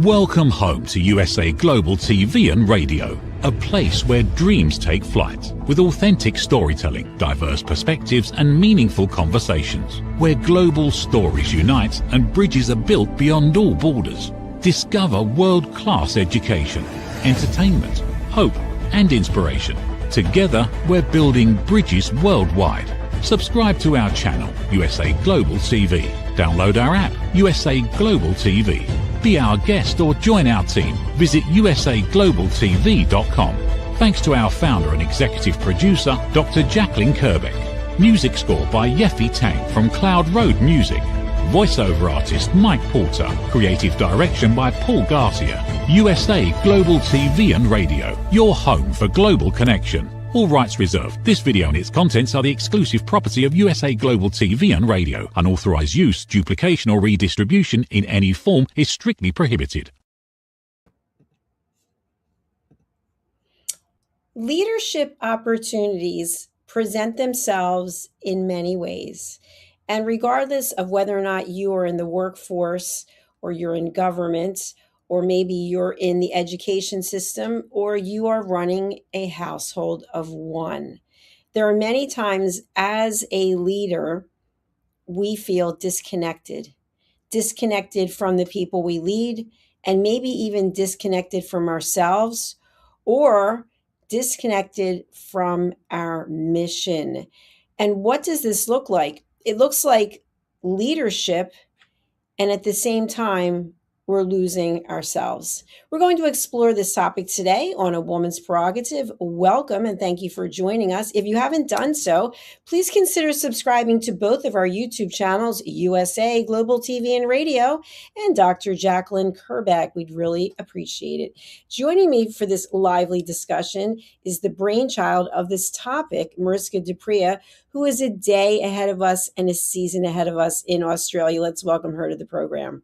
Welcome home to USA Global TV and Radio, a place where dreams take flight, with authentic storytelling, diverse perspectives and meaningful conversations, where global stories unite and bridges are built beyond all borders. Discover world-class education, entertainment, hope and inspiration. Together, we're building bridges worldwide. Subscribe to our channel, USA Global TV. Download our app, USA Global TV. Be our guest or join our team. Visit usaglobaltv.com. Thanks to our founder and executive producer, Dr. Jacalyn Kerbeck. Music score by Yeffy Tang from Cloud Road Music. Voiceover artist Mike Porter. Creative direction by Paul Garcia. USA Global TV and Radio. Your home for global connection. All rights reserved. This video and its contents are the exclusive property of USA Global TV and Radio. Unauthorized use, duplication or redistribution in any form is strictly prohibited. Leadership opportunities present themselves in many ways. And regardless of whether or not you are in the workforce or you're in government, or maybe you're in the education system, or you are running a household of one. There are many times as a leader, we feel disconnected from the people we lead, and maybe even disconnected from ourselves, or disconnected from our mission. And what does this look like? It looks like leadership, and at the same time, we're losing ourselves. We're going to explore this topic today on A Woman's Prerogative. Welcome and thank you for joining us. If you haven't done so, please consider subscribing to both of our YouTube channels, USA Global TV and Radio, and Dr. Jacalyn Kerbeck. We'd really appreciate it. Joining me for this lively discussion is the brainchild of this topic, Mariska, who is a day ahead of us and a season ahead of us in Australia. Let's welcome her to the program.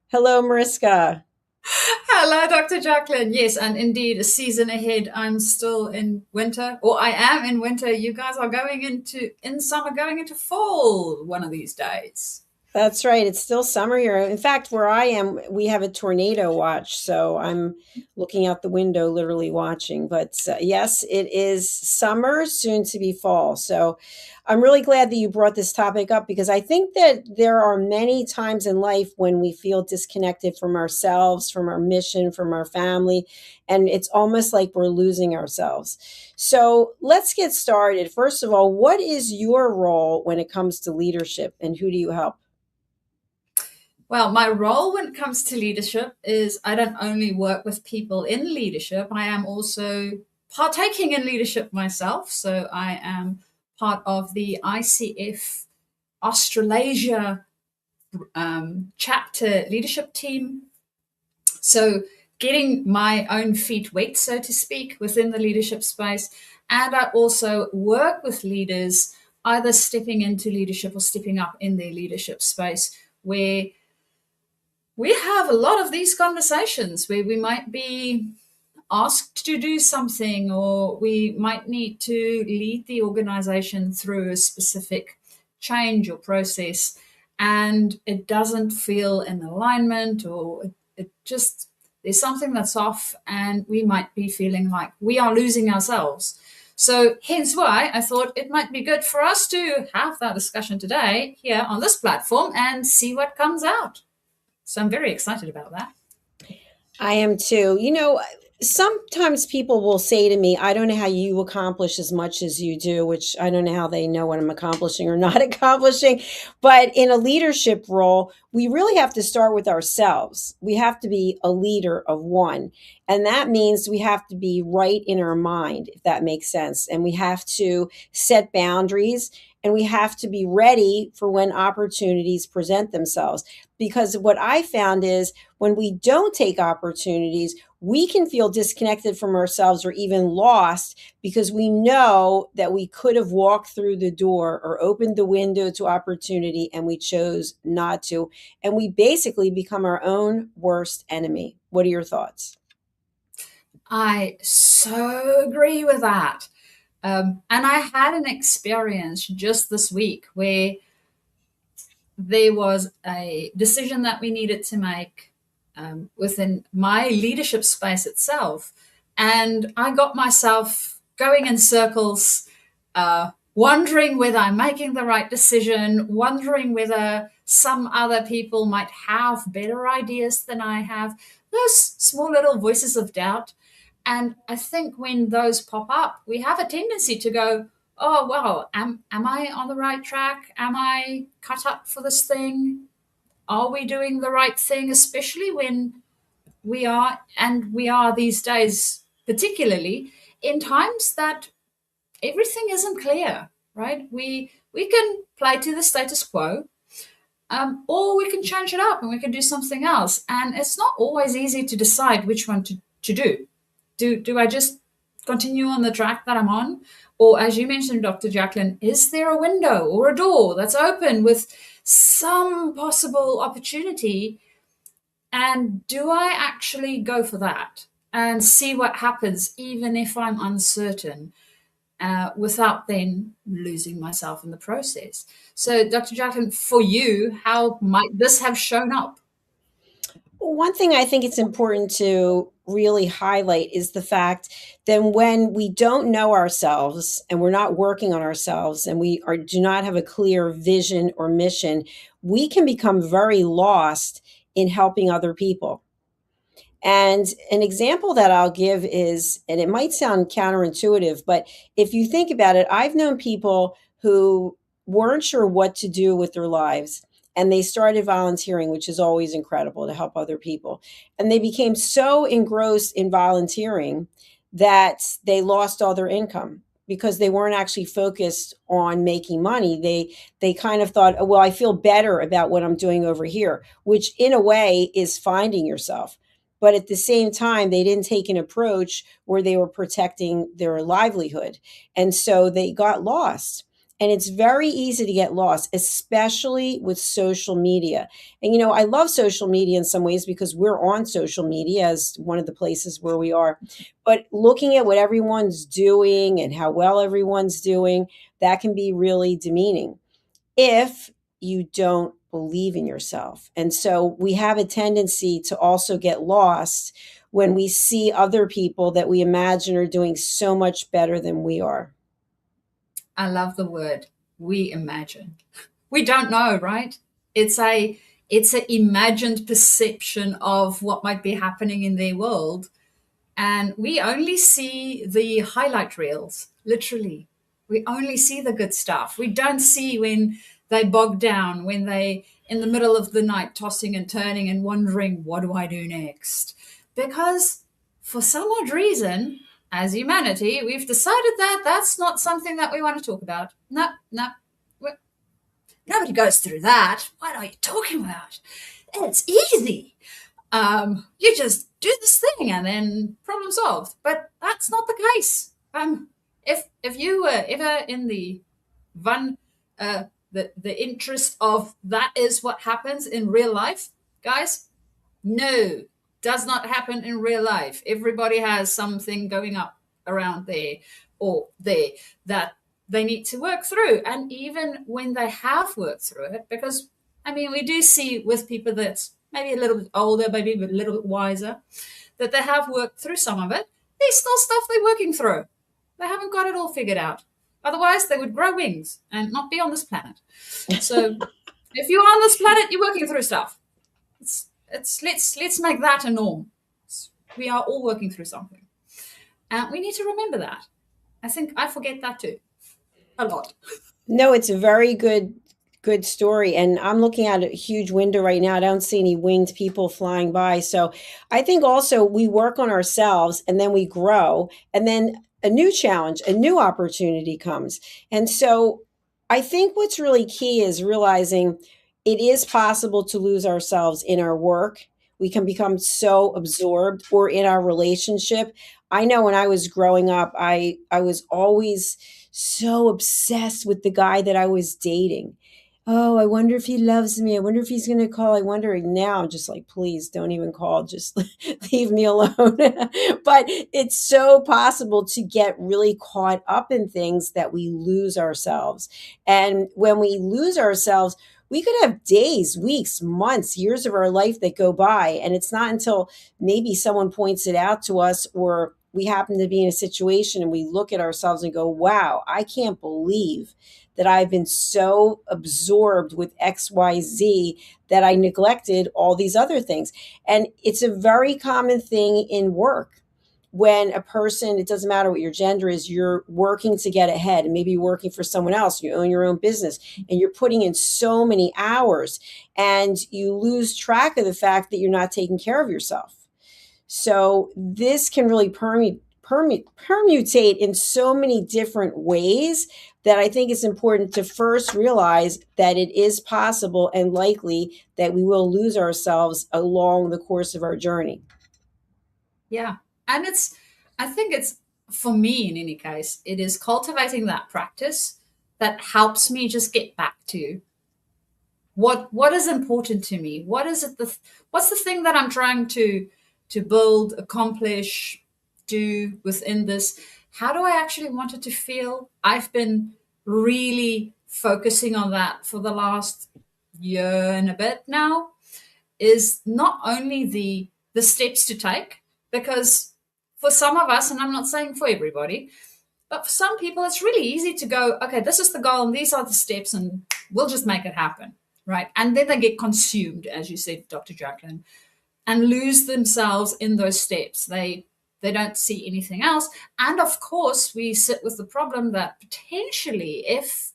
Hello, Mariska. Hello, Dr. Jacalyn. Yes, and indeed, a season ahead. I'm still in winter, or I am in winter. You guys are going into fall one of these days. That's right. It's still summer here. In fact, where I am, we have a tornado watch. So I'm looking out the window, literally watching. But yes, it is summer, soon to be fall. So I'm really glad that you brought this topic up, because I think that there are many times in life when we feel disconnected from ourselves, from our mission, from our family, and it's almost like we're losing ourselves. So let's get started. First of all, what is your role when it comes to leadership, and who do you help? Well, my role when it comes to leadership is I don't only work with people in leadership, I am also partaking in leadership myself. So I am part of the ICF Australasia chapter leadership team. So getting my own feet wet, so to speak, within the leadership space. And I also work with leaders, either stepping into leadership or stepping up in their leadership space, where we have a lot of these conversations where we might be asked to do something, or we might need to lead the organization through a specific change or process, and it doesn't feel in alignment, or it just, there's something that's off, and we might be feeling like we are losing ourselves. So hence why I thought it might be good for us to have that discussion today here on this platform and see what comes out. So I'm very excited about that. I am too. You know, sometimes people will say to me, I don't know how you accomplish as much as you do, which I don't know how they know what I'm accomplishing or not accomplishing. But in a leadership role, we really have to start with ourselves. We have to be a leader of one. And that means we have to be right in our mind, if that makes sense. And we have to set boundaries, and we have to be ready for when opportunities present themselves. Because what I found is when we don't take opportunities, we can feel disconnected from ourselves or even lost, because we know that we could have walked through the door or opened the window to opportunity, and we chose not to. And we basically become our own worst enemy. What are your thoughts? I so agree with that. And I had an experience just this week where there was a decision that we needed to make. within my leadership space itself. And I got myself going in circles, wondering whether I'm making the right decision, wondering whether some other people might have better ideas than I have, those small little voices of doubt. And I think when those pop up, we have a tendency to go, oh, well, am I on the right track? Am I cut up for this thing? Are we doing the right thing? Especially when we are these days, particularly in times that everything isn't clear, right? We can play to the status quo, or we can change it up and we can do something else. And it's not always easy to decide which one to do. Do I just continue on the track that I'm on? Or, as you mentioned, Dr. Jacalyn, is there a window or a door that's open with some possible opportunity? And do I actually go for that and see what happens, even if I'm uncertain, without then losing myself in the process? So, Dr. Jacalyn, for you, how might this have shown up? One thing I think it's important to really highlight is the fact that when we don't know ourselves and we're not working on ourselves and do not have a clear vision or mission, we can become very lost in helping other people. And an example that I'll give is, and it might sound counterintuitive, but if you think about it, I've known people who weren't sure what to do with their lives. And they started volunteering, which is always incredible, to help other people. And they became so engrossed in volunteering that they lost all their income because they weren't actually focused on making money. They kind of thought, oh, well, I feel better about what I'm doing over here, which in a way is finding yourself. But at the same time, they didn't take an approach where they were protecting their livelihood. And so they got lost. And it's very easy to get lost, especially with social media. And, I love social media in some ways because we're on social media as one of the places where we are. But looking at what everyone's doing and how well everyone's doing, that can be really demeaning if you don't believe in yourself. And so we have a tendency to also get lost when we see other people that we imagine are doing so much better than we are. I love the word we imagine. We don't know, right? It's a imagined perception of what might be happening in their world. And we only see the highlight reels, literally. We only see the good stuff. We don't see when they bog down, when they in the middle of the night tossing and turning and wondering, what do I do next? Because for some odd reason, as humanity, we've decided that that's not something that we want to talk about. No. Nobody goes through that. What are you talking about? It's easy. You just do this thing and then problem solved. But that's not the case. If you were ever in the interest of that is what happens in real life, guys, no. Does not happen in real life. Everybody has something going up around there or there that they need to work through. And even when they have worked through it, because, we do see with people that's maybe a little bit older, maybe a little bit wiser, that they have worked through some of it. There's still stuff they're working through. They haven't got it all figured out. Otherwise, they would grow wings and not be on this planet. So if you're on this planet, you're working through stuff. Let's make that a norm. We are all working through something, and we need to remember that. I think I forget that too, a lot. No, it's a very good story, and I'm looking at a huge window right now. I don't see any winged people flying by. So I think also we work on ourselves, and then we grow, and then a new challenge, a new opportunity comes. And so I think what's really key is realizing it is possible to lose ourselves in our work. We can become so absorbed, or in our relationship. I know when I was growing up, I was always so obsessed with the guy that I was dating. Oh, I wonder if he loves me. I wonder if he's going to call. I wonder. Now I'm just like, please don't even call. Just leave me alone. But it's so possible to get really caught up in things that we lose ourselves. And when we lose ourselves, we could have days, weeks, months, years of our life that go by. And it's not until maybe someone points it out to us, or we happen to be in a situation and we look at ourselves and go, wow, I can't believe that I've been so absorbed with XYZ that I neglected all these other things. And it's a very common thing in work. When a person, it doesn't matter what your gender is, you're working to get ahead, and maybe you're working for someone else, you own your own business, and you're putting in so many hours, and you lose track of the fact that you're not taking care of yourself. So this can really permutate in so many different ways that I think it's important to first realize that it is possible and likely that we will lose ourselves along the course of our journey. Yeah. And I think it's, for me in any case, it is cultivating that practice that helps me just get back to what is important to me. What's the thing that I'm trying to build, accomplish, do within this? How do I actually want it to feel? I've been really focusing on that for the last year and a bit now, is not only the steps to take, because for some of us, and I'm not saying for everybody, but for some people, it's really easy to go, okay, this is the goal and these are the steps and we'll just make it happen, right? And then they get consumed, as you said, Dr. Jacalyn, and lose themselves in those steps. They don't see anything else. And of course, we sit with the problem that potentially if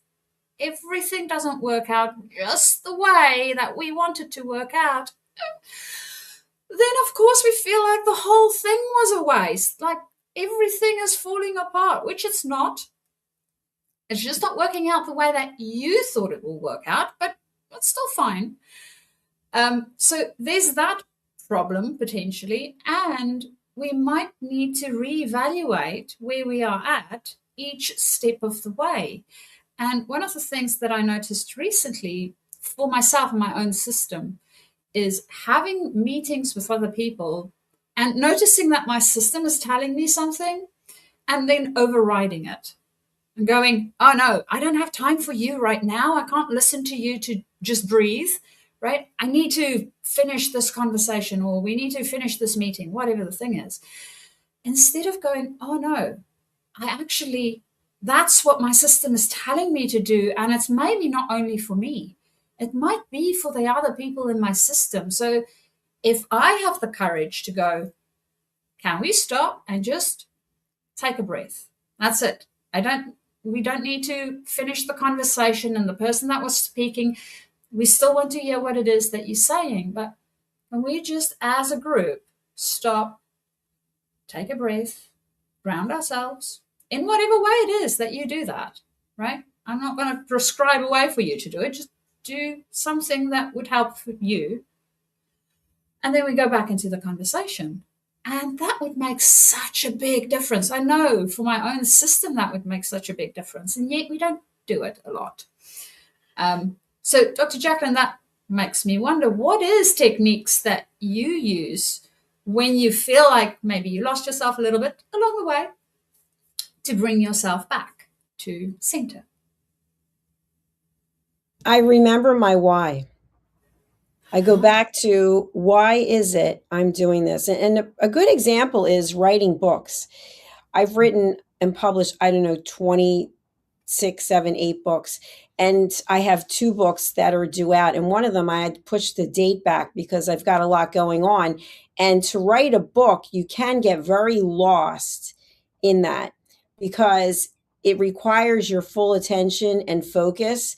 everything doesn't work out just the way that we want it to work out, then of course we feel like the whole thing was a waste. Like everything is falling apart, which it's not. It's just not working out the way that you thought it will work out, but it's still fine. So there's that problem potentially, and we might need to reevaluate where we are at each step of the way. And one of the things that I noticed recently for myself and my own system is having meetings with other people and noticing that my system is telling me something and then overriding it and going, oh no, I don't have time for you right now. I can't listen to you to just breathe, right? I need to finish this conversation, or we need to finish this meeting, whatever the thing is. Instead of going, oh no, that's what my system is telling me to do. And it's maybe not only for me. It might be for the other people in my system. So if I have the courage to go, can we stop and just take a breath? That's it. We don't need to finish the conversation, and the person that was speaking, we still want to hear what it is that you're saying. But can we just, as a group, stop, take a breath, ground ourselves in whatever way it is that you do that, right? I'm not going to prescribe a way for you to do it. Just do something that would help you. And then we go back into the conversation. And that would make such a big difference. I know for my own system that would make such a big difference. And yet we don't do it a lot. So Dr. Jacalyn, that makes me wonder, what is techniques that you use when you feel like maybe you lost yourself a little bit along the way to bring yourself back to center? I remember my why. I go back to, why is it I'm doing this? And a good example is writing books. I've written and published, 26, 7, 8 books. And I have 2 books that are due out. And one of them, I had to push the date back because I've got a lot going on. And to write a book, you can get very lost in that because it requires your full attention and focus.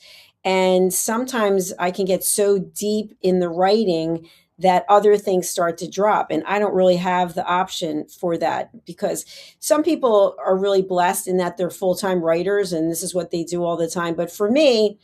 And sometimes I can get so deep in the writing that other things start to drop. And I don't really have the option for that, because some people are really blessed in that they're full-time writers and this is what they do all the time. But for me,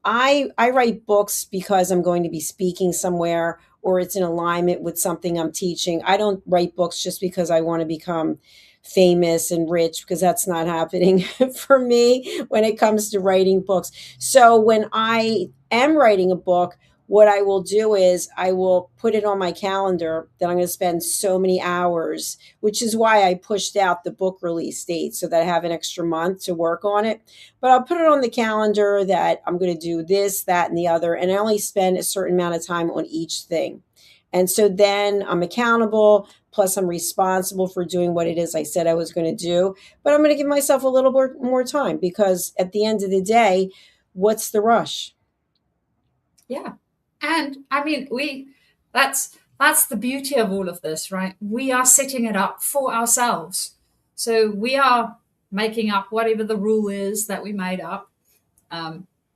I write books because I'm going to be speaking somewhere or it's in alignment with something I'm teaching. I don't write books just because I want to become famous and rich, because that's not happening for me when it comes to writing books. So when I am writing a book, what I will do is I will put it on my calendar that I'm going to spend so many hours, which is why I pushed out the book release date so that I have an extra month to work on it. But I'll put it on the calendar that I'm going to do this, that, and the other. And I only spend a certain amount of time on each thing. And so then I'm accountable, plus I'm responsible for doing what it is I said I was going to do. But I'm going to give myself a little more time, because at the end of the day, what's the rush? Yeah. And I mean, that's the beauty of all of this, right? We are setting it up for ourselves. So we are making up whatever the rule is that we made up.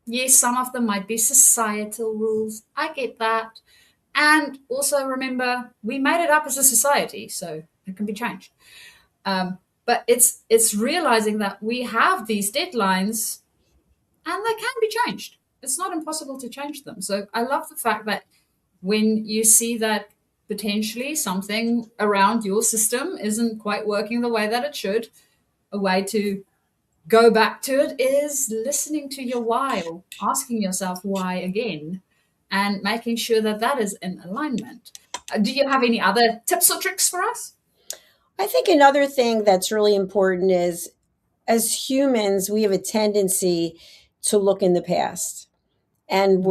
Yes, some of them might be societal rules. I get that. And also remember, we made it up as a society, so it can be changed. But it's realizing that we have these deadlines and they can be changed. It's not impossible to change them. So I love the fact that when you see that potentially something around your system isn't quite working the way that it should, a way to go back to it is listening to your why, or asking yourself why again, and making sure that that is in alignment. Do you have any other tips or tricks for us? I think another thing that's really important is, as humans, we have a tendency to look in the past. And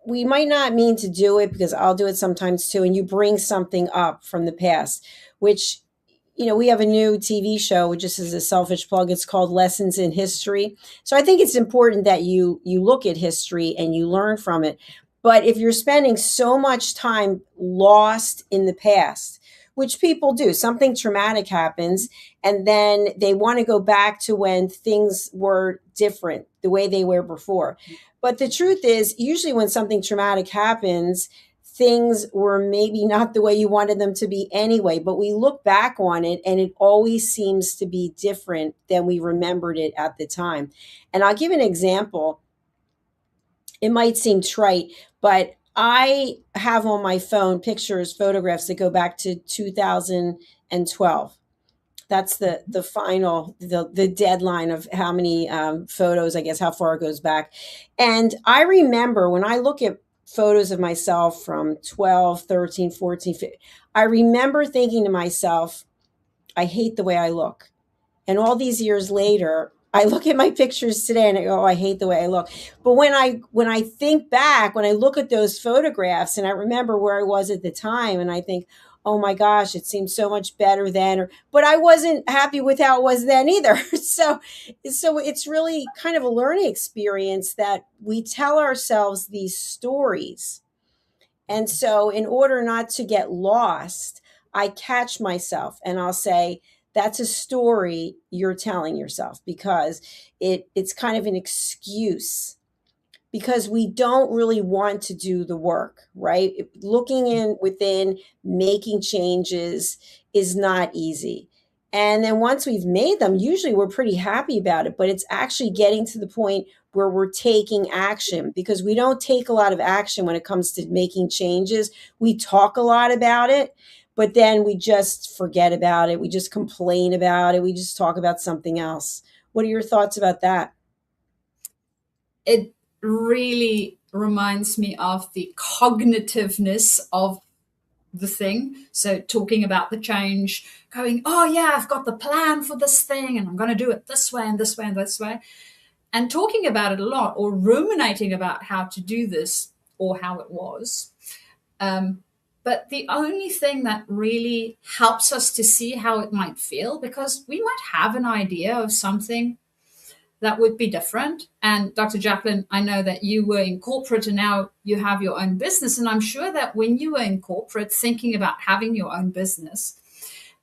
we might not mean to do it, because I'll do it sometimes too. And you bring something up from the past, which, we have a new TV show, which just is a selfish plug. It's called Lessons in History. So I think it's important that you look at history and you learn from it. But if you're spending so much time lost in the past, which people do, something traumatic happens, and then they want to go back to when things were different, the way they were before. But the truth is, usually when something traumatic happens, things were maybe not the way you wanted them to be anyway. But we look back on it and it always seems to be different than we remembered it at the time. And I'll give an example. It might seem trite, but I have on my phone photographs that go back to 2012. That's the final, the deadline of how many photos, I guess, how far it goes back. And I remember when I look at photos of myself from 12, 13, 14, 15, I remember thinking to myself, I hate the way I look. And all these years later, I look at my pictures today and I go, oh, I hate the way I look. But when I think back, when I look at those photographs and I remember where I was at the time, and I think, oh my gosh, it seems so much better then. But I wasn't happy with how it was then either. So it's really kind of a learning experience that we tell ourselves these stories. And so in order not to get lost, I catch myself and I'll say, that's a story you're telling yourself, because it's kind of an excuse, because we don't really want to do the work, right? Looking in within, making changes is not easy. And then once we've made them, usually we're pretty happy about it, but it's actually getting to the point where we're taking action, because we don't take a lot of action when it comes to making changes. We talk a lot about it, but then we just forget about it. We just complain about it. We just talk about something else. What are your thoughts about that? It really reminds me of the cognitiveness of the thing. So talking about the change, going, oh yeah, I've got the plan for this thing and I'm going to do it this way and this way and this way. And talking about it a lot, or ruminating about how to do this or how it was. But the only thing that really helps us to see how it might feel, because we might have an idea of something that would be different. And Dr. Jacalyn, I know that you were in corporate and now you have your own business. And I'm sure that when you were in corporate thinking about having your own business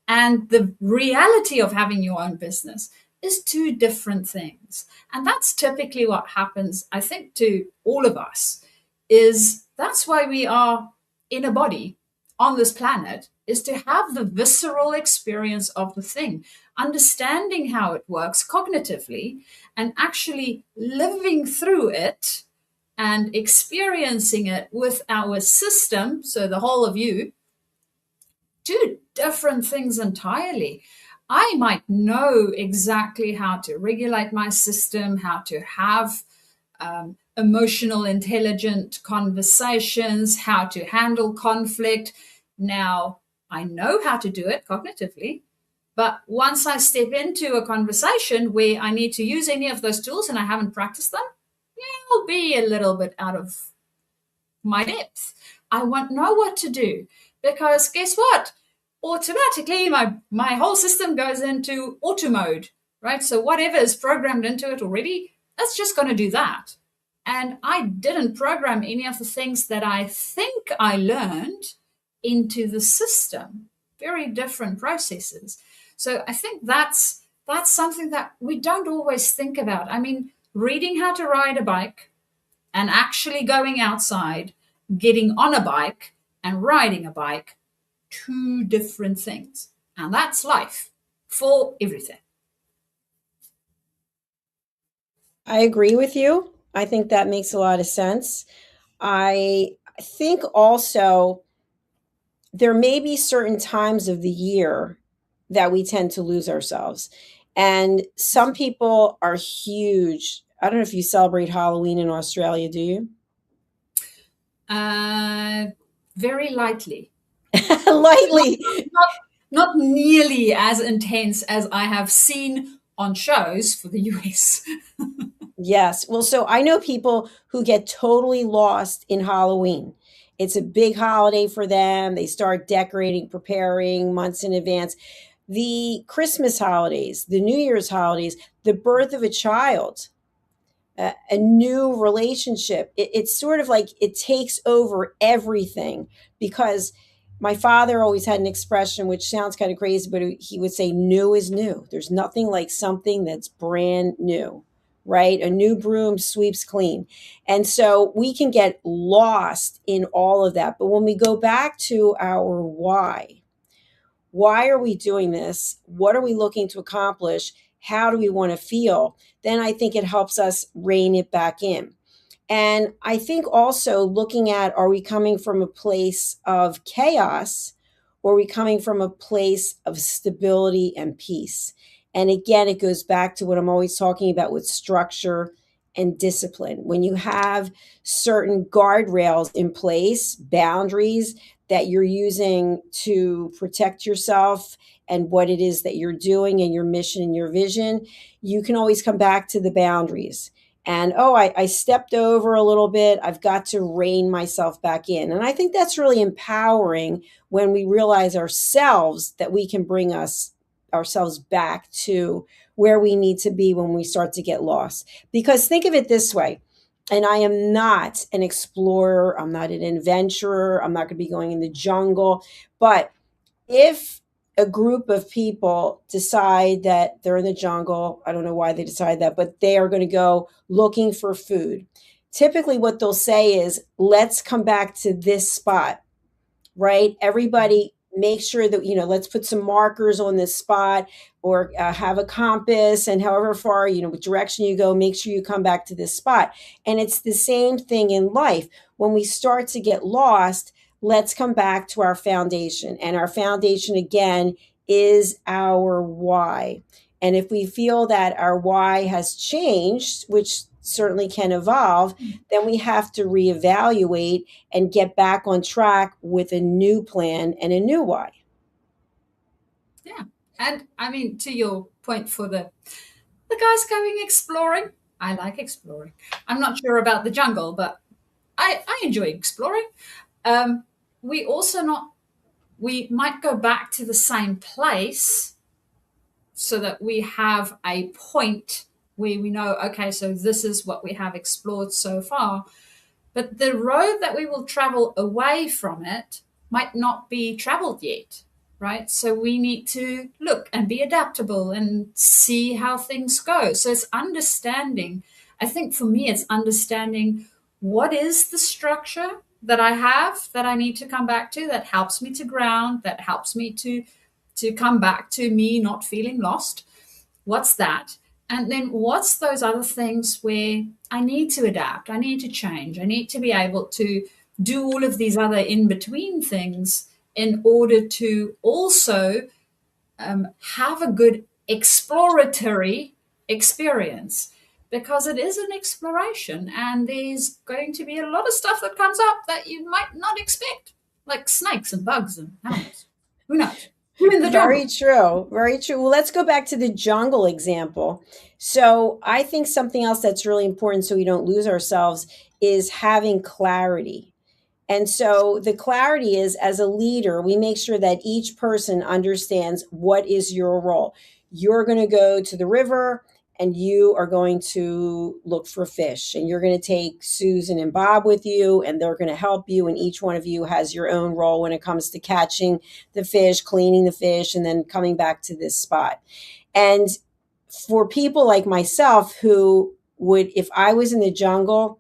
and the reality of having your own business is two different things. And that's typically what happens, I think, to all of us, is that's why we are in a body on this planet, is to have the visceral experience of the thing, understanding how it works cognitively and actually living through it and experiencing it with our system. So the whole of you, two different things entirely. I might know exactly how to regulate my system, how to have emotional, intelligent conversations, how to handle conflict. Now, I know how to do it cognitively, but once I step into a conversation where I need to use any of those tools and I haven't practiced them, I'll be a little bit out of my depth. I won't know what to do because guess what? Automatically, my whole system goes into auto mode, right? So whatever is programmed into it already, that's just going to do that. And I didn't program any of the things that I think I learned into the system. Very different processes. So I think that's something that we don't always think about. I mean, reading how to ride a bike and actually going outside, getting on a bike and riding a bike, two different things. And that's life for everything. I agree with you. I think that makes a lot of sense. I think also there may be certain times of the year that we tend to lose ourselves. And some people are huge. I don't know if you celebrate Halloween in Australia, do you? Very lightly. Lightly. Not nearly as intense as I have seen on shows for the US. Yes. Well, so I know people who get totally lost in Halloween. It's a big holiday for them. They start decorating, preparing months in advance. The Christmas holidays, the New Year's holidays, the birth of a child, a new relationship. It's sort of like it takes over everything because my father always had an expression which sounds kind of crazy, but he would say, new is new. There's nothing like something that's brand new, right? A new broom sweeps clean. And so we can get lost in all of that. But when we go back to our why are we doing this? What are we looking to accomplish? How do we want to feel? Then I think it helps us rein it back in. And I think also looking at, are we coming from a place of chaos or are we coming from a place of stability and peace? And again, it goes back to what I'm always talking about with structure and discipline. When you have certain guardrails in place, boundaries that you're using to protect yourself and what it is that you're doing and your mission and your vision, you can always come back to the boundaries. And, I stepped over a little bit. I've got to rein myself back in. And I think that's really empowering when we realize ourselves that we can bring ourselves back to where we need to be when we start to get lost. Because think of it this way, and I am not an explorer, I'm not an adventurer, I'm not going to be going in the jungle, but if a group of people decide that they're in the jungle, I don't know why they decide that, but they are going to go looking for food. Typically, what they'll say is, let's come back to this spot, right? Everybody make sure that, let's put some markers on this spot or have a compass, and however far, what direction you go, make sure you come back to this spot. And it's the same thing in life. When we start to get lost, let's come back to our foundation. And our foundation, again, is our why. And if we feel that our why has changed, which certainly can evolve, then we have to reevaluate and get back on track with a new plan and a new why. Yeah. And I mean, to your point for the guys going exploring, I like exploring. I'm not sure about the jungle, but I enjoy exploring. We might go back to the same place so that we have a point where we know, okay, so this is what we have explored so far. But the road that we will travel away from it might not be traveled yet, right? So we need to look and be adaptable and see how things go. So it's understanding. I think for me, it's understanding what is the structure that I have that I need to come back to, that helps me to ground, that helps me to come back to me not feeling lost. What's that? And then what's those other things where I need to adapt, I need to change, I need to be able to do all of these other in-between things in order to also have a good exploratory experience. because it is an exploration, and there's going to be a lot of stuff that comes up that you might not expect, like snakes and bugs and animals. Who knows? Who in the jungle? Very true. Very true. Well, let's go back to the jungle example. So I think something else that's really important so we don't lose ourselves is having clarity. And so the clarity is, as a leader, we make sure that each person understands what is your role. You're going to go to the river and you are going to look for fish, and you're going to take Susan and Bob with you, and they're going to help you. And each one of you has your own role when it comes to catching the fish, cleaning the fish, and then coming back to this spot. And for people like myself who would, if I was in the jungle,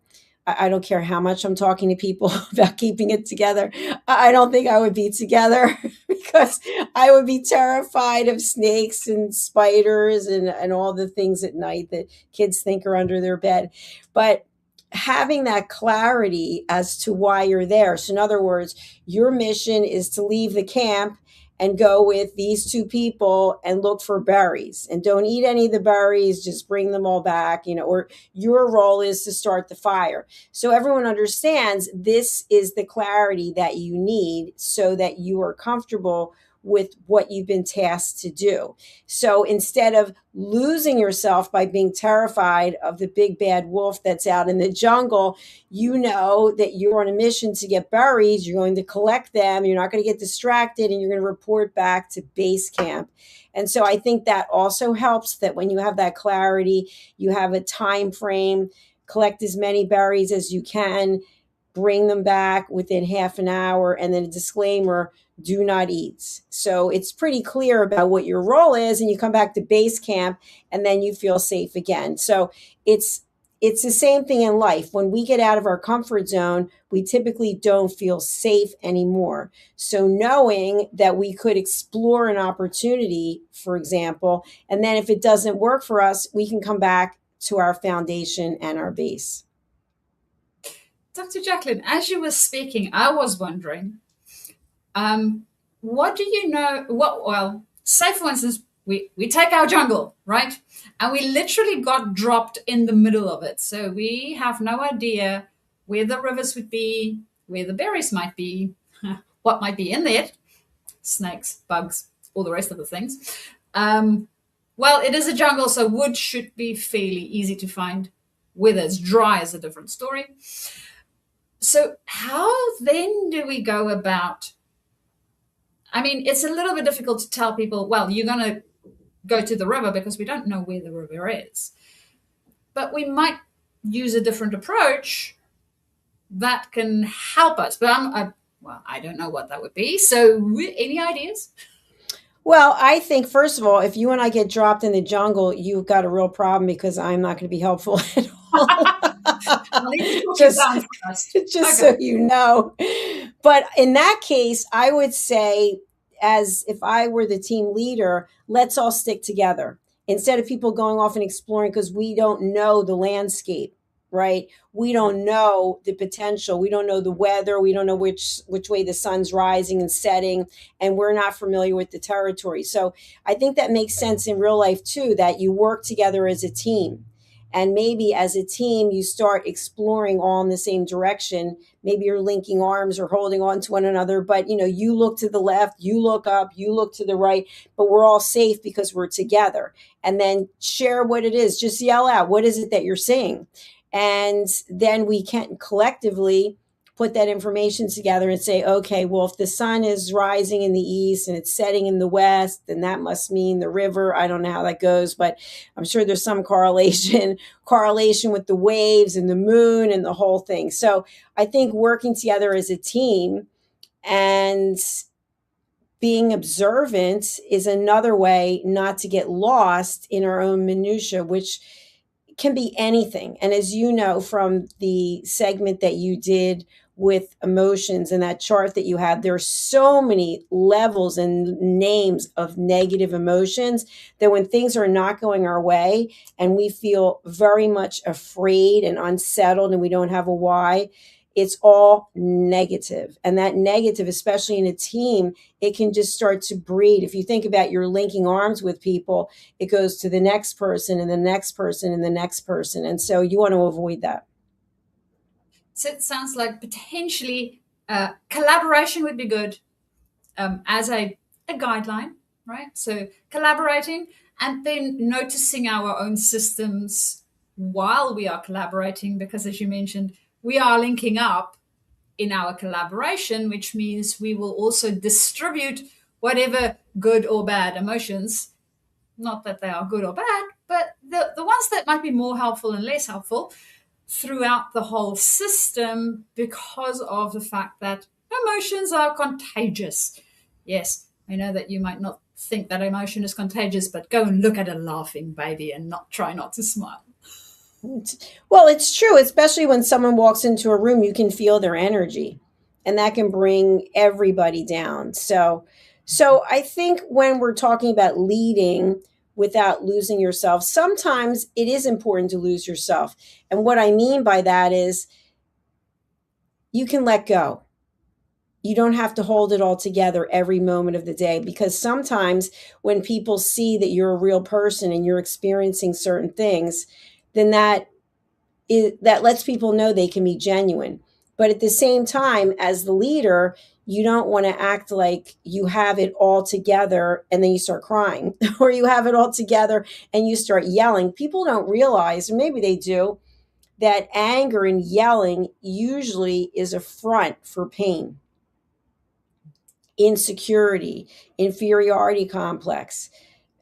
I don't care how much I'm talking to people about keeping it together. I don't think I would be together because I would be terrified of snakes and spiders and all the things at night that kids think are under their bed. But having that clarity as to why you're there. So in other words, your mission is to leave the camp and go with these two people and look for berries, and don't eat any of the berries, just bring them all back, or your role is to start the fire. So everyone understands this is the clarity that you need so that you are comfortable with what you've been tasked to do. So instead of losing yourself by being terrified of the big bad wolf that's out in the jungle, you know that you're on a mission to get berries. You're going to collect them. You're not going to get distracted, and you're going to report back to base camp. And so I think that also helps, that when you have that clarity, you have a time frame, collect as many berries as you can, bring them back within half an hour, and then a disclaimer, do not eat. So it's pretty clear about what your role is, and you come back to base camp and then you feel safe again. So it's the same thing in life. When we get out of our comfort zone, we typically don't feel safe anymore. So knowing that we could explore an opportunity, for example, and then if it doesn't work for us, we can come back to our foundation and our base. Dr. Jacalyn, as you were speaking, I was wondering, what do you know? Well, say for instance, we take our jungle, right? And we literally got dropped in the middle of it. So we have no idea where the rivers would be, where the berries might be, what might be in there, snakes, bugs, all the rest of the things. Well, it is a jungle, so wood should be fairly easy to find. Whether it's dry is a different story. So how then do we go about, I mean, it's a little bit difficult to tell people, well, you're going to go to the river, because we don't know where the river is. But we might use a different approach that can help us. But I don't know what that would be. So any ideas? Well, I think, first of all, if you and I get dropped in the jungle, you've got a real problem, because I'm not going to be helpful at all. just so you know. But in that case, I would say, as if I were the team leader, let's all stick together instead of people going off and exploring, because we don't know the landscape, right? We don't know the potential. We don't know the weather. We don't know which way the sun's rising and setting, and we're not familiar with the territory. So I think that makes sense in real life too, that you work together as a team. And maybe as a team, you start exploring all in the same direction. Maybe you're linking arms or holding on to one another, but you look to the left, you look up, you look to the right, but we're all safe because we're together. And then share what it is. Just yell out, what is it that you're seeing? And then we can collectively put that information together and say, okay, well, if the sun is rising in the east and it's setting in the west, then that must mean the river. I don't know how that goes, but I'm sure there's some correlation with the waves and the moon and the whole thing. So I think working together as a team and being observant is another way not to get lost in our own minutia, which can be anything. And as you know from the segment that you did with emotions and that chart that you have, there are so many levels and names of negative emotions that when things are not going our way and we feel very much afraid and unsettled and we don't have a why, it's all negative. And that negative, especially in a team, it can just start to breed. If you think about your linking arms with people, it goes to the next person and the next person and the next person. And so you want to avoid that. So it sounds like potentially collaboration would be good as a guideline, right? So collaborating and then noticing our own systems while we are collaborating, because as you mentioned, we are linking up in our collaboration, which means we will also distribute whatever good or bad emotions, not that they are good or bad, but the ones that might be more helpful and less helpful throughout the whole system, because of the fact that emotions are contagious. Yes, I know that you might not think that emotion is contagious, but go and look at a laughing baby and try not to smile. Well, it's true, especially when someone walks into a room, you can feel their energy, and that can bring everybody down. So I think when we're talking about leading without losing yourself, sometimes it is important to lose yourself. And what I mean by that is you can let go. You don't have to hold it all together every moment of the day, because sometimes when people see that you're a real person and you're experiencing certain things, then that lets people know they can be genuine. But at the same time, as the leader, you don't want to act like you have it all together and then you start crying, or you have it all together and you start yelling. People don't realize, or maybe they do, that anger and yelling usually is a front for pain, insecurity, inferiority complex,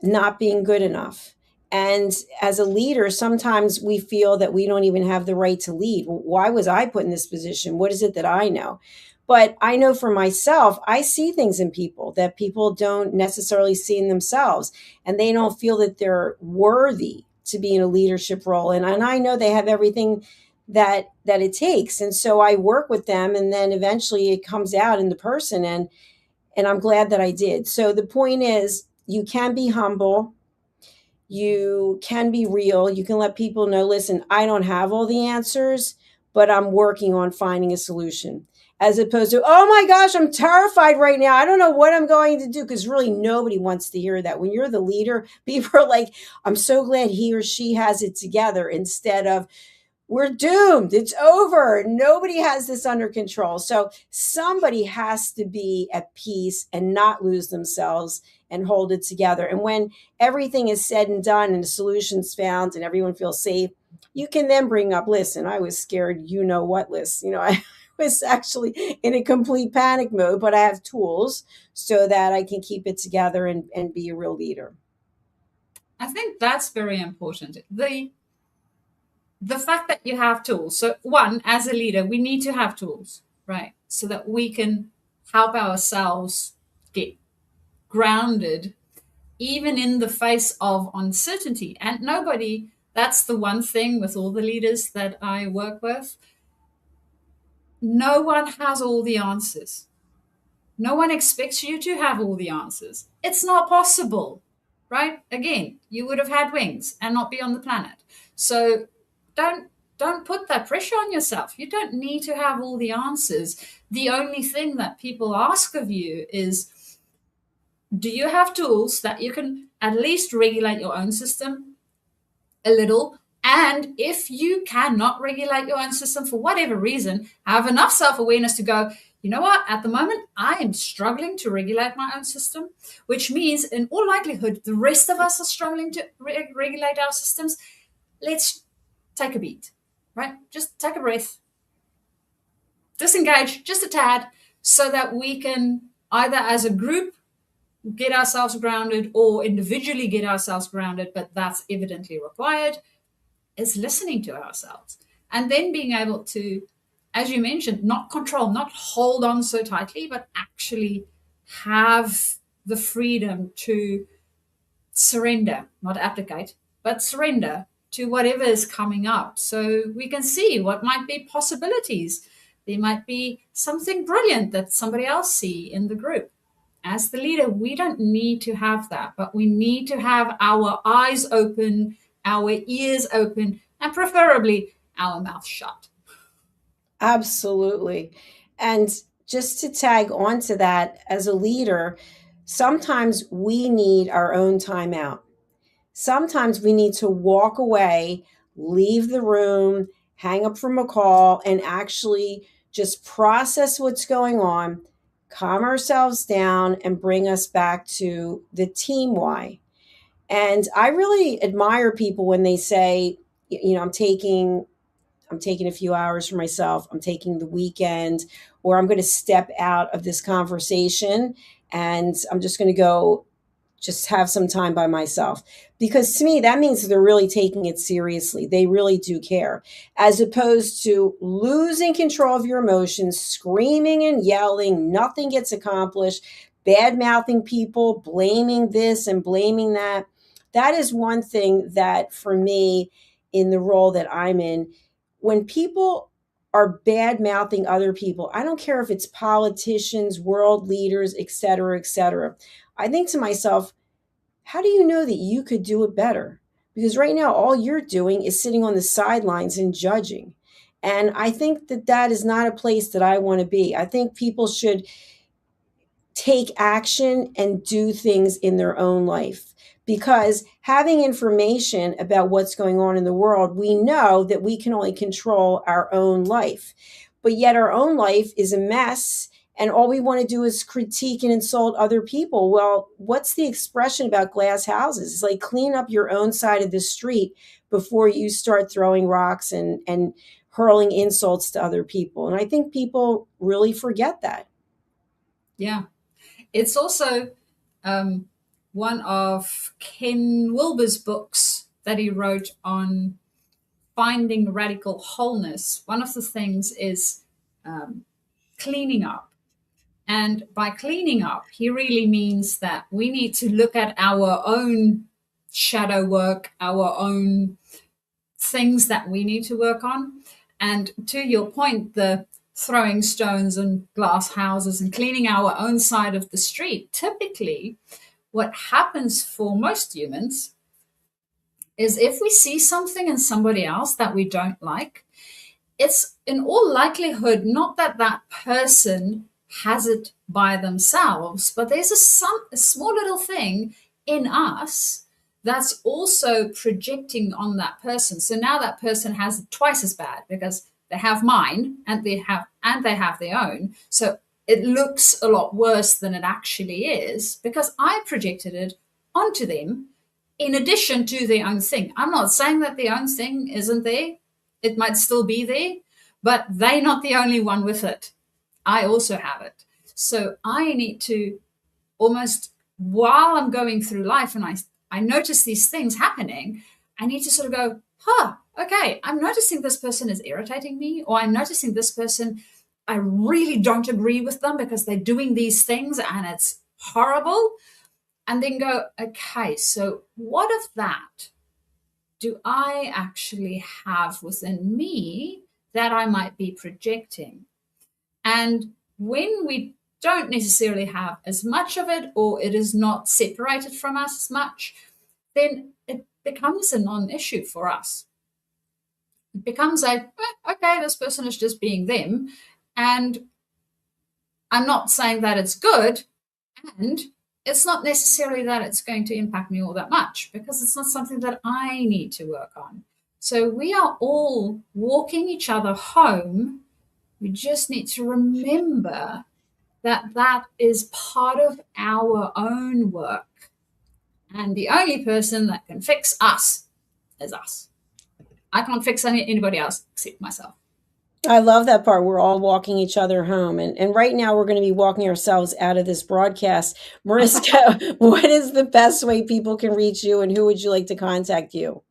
not being good enough. And as a leader, sometimes we feel that we don't even have the right to lead. Why was I put in this position? What is it that I know? But I know for myself, I see things in people that people don't necessarily see in themselves, and they don't feel that they're worthy to be in a leadership role. And I know they have everything that it takes. And so I work with them, and then eventually it comes out in the person. And I'm glad that I did. So the point is, you can be humble. You can be real. You can let people know, listen, I don't have all the answers, but I'm working on finding a solution. As opposed to, oh my gosh, I'm terrified right now. I don't know what I'm going to do, because really nobody wants to hear that. When you're the leader, people are like, I'm so glad he or she has it together, instead of, we're doomed. It's over. Nobody has this under control. So somebody has to be at peace and not lose themselves and hold it together. And when everything is said and done and the solution's found and everyone feels safe, you can then bring up, listen, I was scared, you know what, list. I was actually in a complete panic mode, but I have tools so that I can keep it together and be a real leader. I think that's very important. The fact that you have tools. So one, as a leader, we need to have tools, right? So that we can help ourselves get grounded, even in the face of uncertainty. And that's the one thing with all the leaders that I work with. No one has all the answers. No one expects you to have all the answers. It's not possible, right? Again, you would have had wings and not be on the planet. So don't put that pressure on yourself. You don't need to have all the answers. The only thing that people ask of you is, do you have tools that you can at least regulate your own system a little? And if you cannot regulate your own system for whatever reason, have enough self-awareness to go, you know what, at the moment, I am struggling to regulate my own system, which means in all likelihood, the rest of us are struggling to regulate our systems. Let's take a beat, right? Just take a breath, disengage just a tad, so that we can either as a group get ourselves grounded or individually get ourselves grounded, but that's evidently required, is listening to ourselves. And then being able to, as you mentioned, not control, not hold on so tightly, but actually have the freedom to surrender, not abdicate, but surrender to whatever is coming up, so we can see what might be possibilities. There might be something brilliant that somebody else see in the group. As the leader, we don't need to have that, but we need to have our eyes open, our ears open, and preferably our mouth shut. Absolutely. And just to tag onto that, as a leader, sometimes we need our own time out. Sometimes we need to walk away, leave the room, hang up from a call, and actually just process what's going on, calm ourselves down, and bring us back to the team why. And I really admire people when they say, I'm taking a few hours for myself. I'm taking the weekend, or I'm going to step out of this conversation and I'm just going to go just have some time by myself. Because to me, that means they're really taking it seriously. They really do care, as opposed to losing control of your emotions, screaming and yelling, nothing gets accomplished, bad mouthing people, blaming this and blaming that. That is one thing that for me, in the role that I'm in, when people are bad mouthing other people, I don't care if it's politicians, world leaders, et cetera, et cetera. I think to myself, how do you know that you could do it better? Because right now, all you're doing is sitting on the sidelines and judging. And I think that that is not a place that I want to be. I think people should take action and do things in their own life. Because having information about what's going on in the world, we know that we can only control our own life. But yet, our own life is a mess. And all we want to do is critique and insult other people. Well, what's the expression about glass houses? It's like clean up your own side of the street before you start throwing rocks and hurling insults to other people. And I think people really forget that. Yeah. It's also one of Ken Wilber's books that he wrote on finding radical wholeness. One of the things is cleaning up. And by cleaning up, he really means that we need to look at our own shadow work, our own things that we need to work on. And to your point, the throwing stones and glass houses and cleaning our own side of the street, typically what happens for most humans is if we see something in somebody else that we don't like, it's in all likelihood not that that person has it by themselves, but there's a small little thing in us that's also projecting on that person. So now that person has it twice as bad because they have mine and they have their own. So it looks a lot worse than it actually is because I projected it onto them in addition to their own thing. I'm not saying that their own thing isn't there. It might still be there, but they're not the only one with it. I also have it. So I need to almost, while I'm going through life and I notice these things happening, I need to sort of go, okay, I'm noticing this person is irritating me, or I'm noticing this person, I really don't agree with them because they're doing these things and it's horrible. And then go, okay, so what of that do I actually have within me that I might be projecting? And when we don't necessarily have as much of it, or it is not separated from us as much, then it becomes a non-issue for us. It becomes okay, this person is just being them. And I'm not saying that it's good, and it's not necessarily that it's going to impact me all that much because it's not something that I need to work on. So we are all walking each other home. We just need to remember that that is part of our own work. And the only person that can fix us is us. I can't fix anybody else except myself. I love that part. We're all walking each other home. And right now we're going to be walking ourselves out of this broadcast. Mariska, what is the best way people can reach you and who would you like to contact you?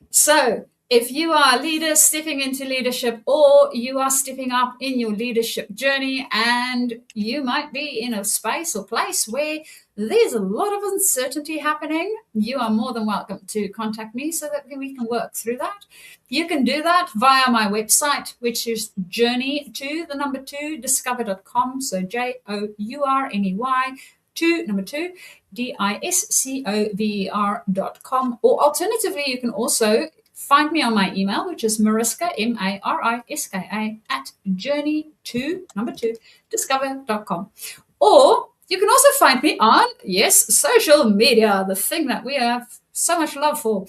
So if you are a leader stepping into leadership, or you are stepping up in your leadership journey and you might be in a space or place where there's a lot of uncertainty happening, you are more than welcome to contact me so that we can work through that. You can do that via my website, which is journey2discover.com. So journey2discover.com. Or alternatively, you can also find me on my email, which is Mariska, Mariska, at journey2discover.com. Or you can also find me on, social media, the thing that we have so much love for.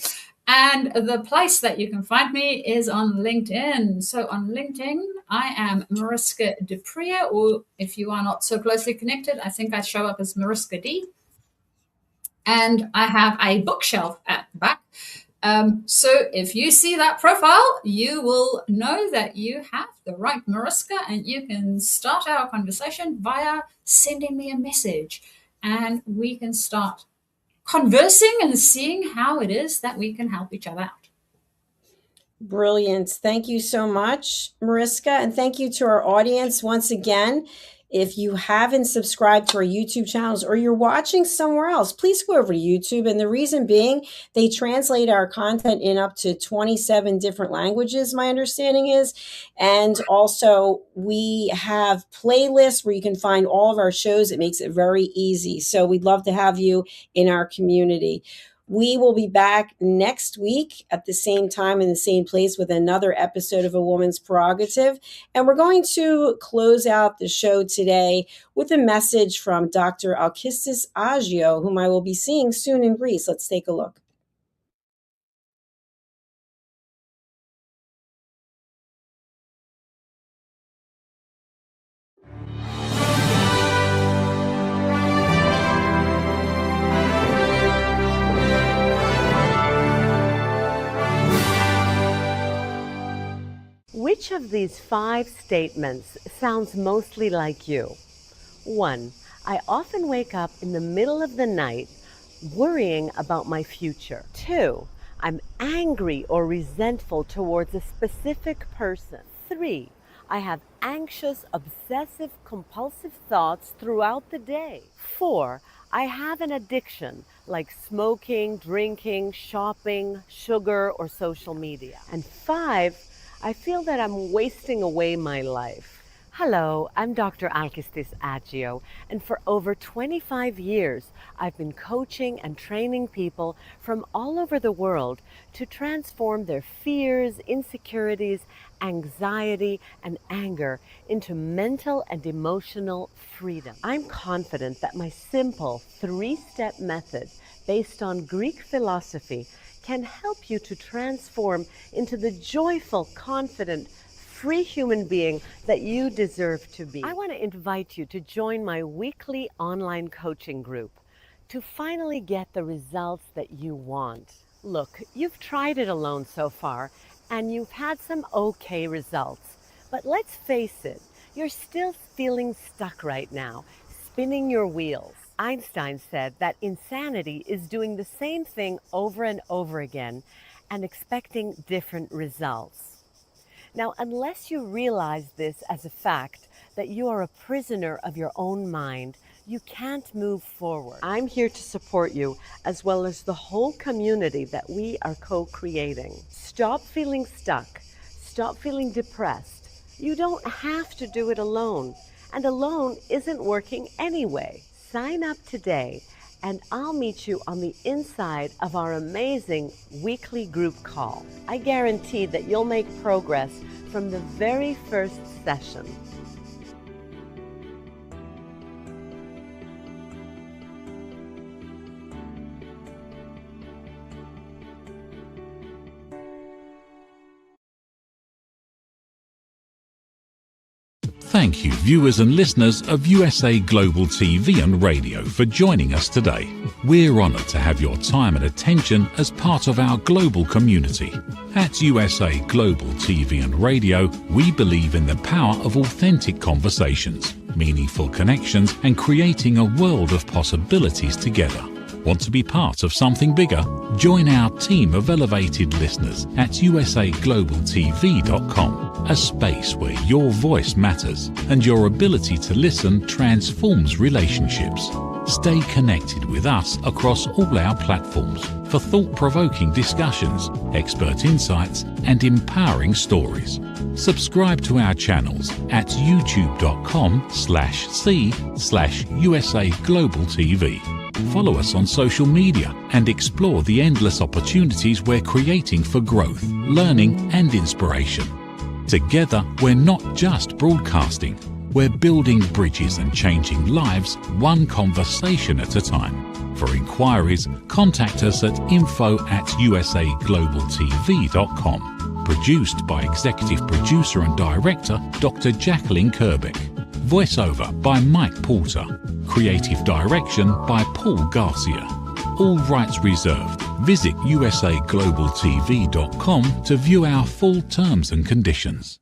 And the place that you can find me is on LinkedIn. So on LinkedIn, I am Mariska de Preez, or if you are not so closely connected, I think I show up as Mariska D. And I have a bookshelf at the back. So if you see that profile, you will know that you have the right Mariska, and you can start our conversation via sending me a message, and we can start conversing and seeing how it is that we can help each other out. Brilliant. Thank you so much, Mariska. And thank you to our audience once again. If you haven't subscribed to our YouTube channels or you're watching somewhere else, please go over to YouTube. And the reason being, they translate our content in up to 27 different languages, my understanding is. And also, we have playlists where you can find all of our shows. It makes it very easy. So we'd love to have you in our community. We will be back next week at the same time in the same place with another episode of A Woman's Prerogative. And we're going to close out the show today with a message from Dr. Alkistis Agio, whom I will be seeing soon in Greece. Let's take a look. Which of these 5 statements sounds mostly like you? 1. I often wake up in the middle of the night worrying about my future. 2. I'm angry or resentful towards a specific person. 3. I have anxious, obsessive, compulsive thoughts throughout the day. 4. I have an addiction like smoking, drinking, shopping, sugar, or social media. And 5, I feel that I'm wasting away my life. Hello, I'm Dr. Alkistis Agio, and for over 25 years, I've been coaching and training people from all over the world to transform their fears, insecurities, anxiety, and anger into mental and emotional freedom. I'm confident that my simple 3-step method based on Greek philosophy can help you to transform into the joyful, confident, free human being that you deserve to be. I want to invite you to join my weekly online coaching group to finally get the results that you want. Look, you've tried it alone so far, and you've had some okay results. But let's face it, you're still feeling stuck right now, spinning your wheels. Einstein said that insanity is doing the same thing over and over again and expecting different results. Now, unless you realize this as a fact, that you are a prisoner of your own mind, you can't move forward. I'm here to support you, as well as the whole community that we are co-creating. Stop feeling stuck. Stop feeling depressed. You don't have to do it alone, and alone isn't working anyway. Sign up today, and I'll meet you on the inside of our amazing weekly group call. I guarantee that you'll make progress from the very first session. Thank you, viewers and listeners of USA Global TV and Radio, for joining us today. We're honoured to have your time and attention as part of our global community. At USA Global TV and Radio, we believe in the power of authentic conversations, meaningful connections, and creating a world of possibilities together. Want to be part of something bigger? Join our team of elevated listeners at usaglobaltv.com, a space where your voice matters and your ability to listen transforms relationships. Stay connected with us across all our platforms for thought-provoking discussions, expert insights, and empowering stories. Subscribe to our channels at youtube.com/c/USA Global TV. Follow us on social media and explore the endless opportunities we're creating for growth, learning and inspiration. Together, we're not just broadcasting, we're building bridges and changing lives one conversation at a time. For inquiries, contact us at info@usaglobaltv.com. Produced by Executive Producer and Director Dr. Jacalyn Kerbeck. Voiceover by Mike Porter. Creative Direction by Paul Garcia. All rights reserved. Visit usaglobaltv.com to view our full terms and conditions.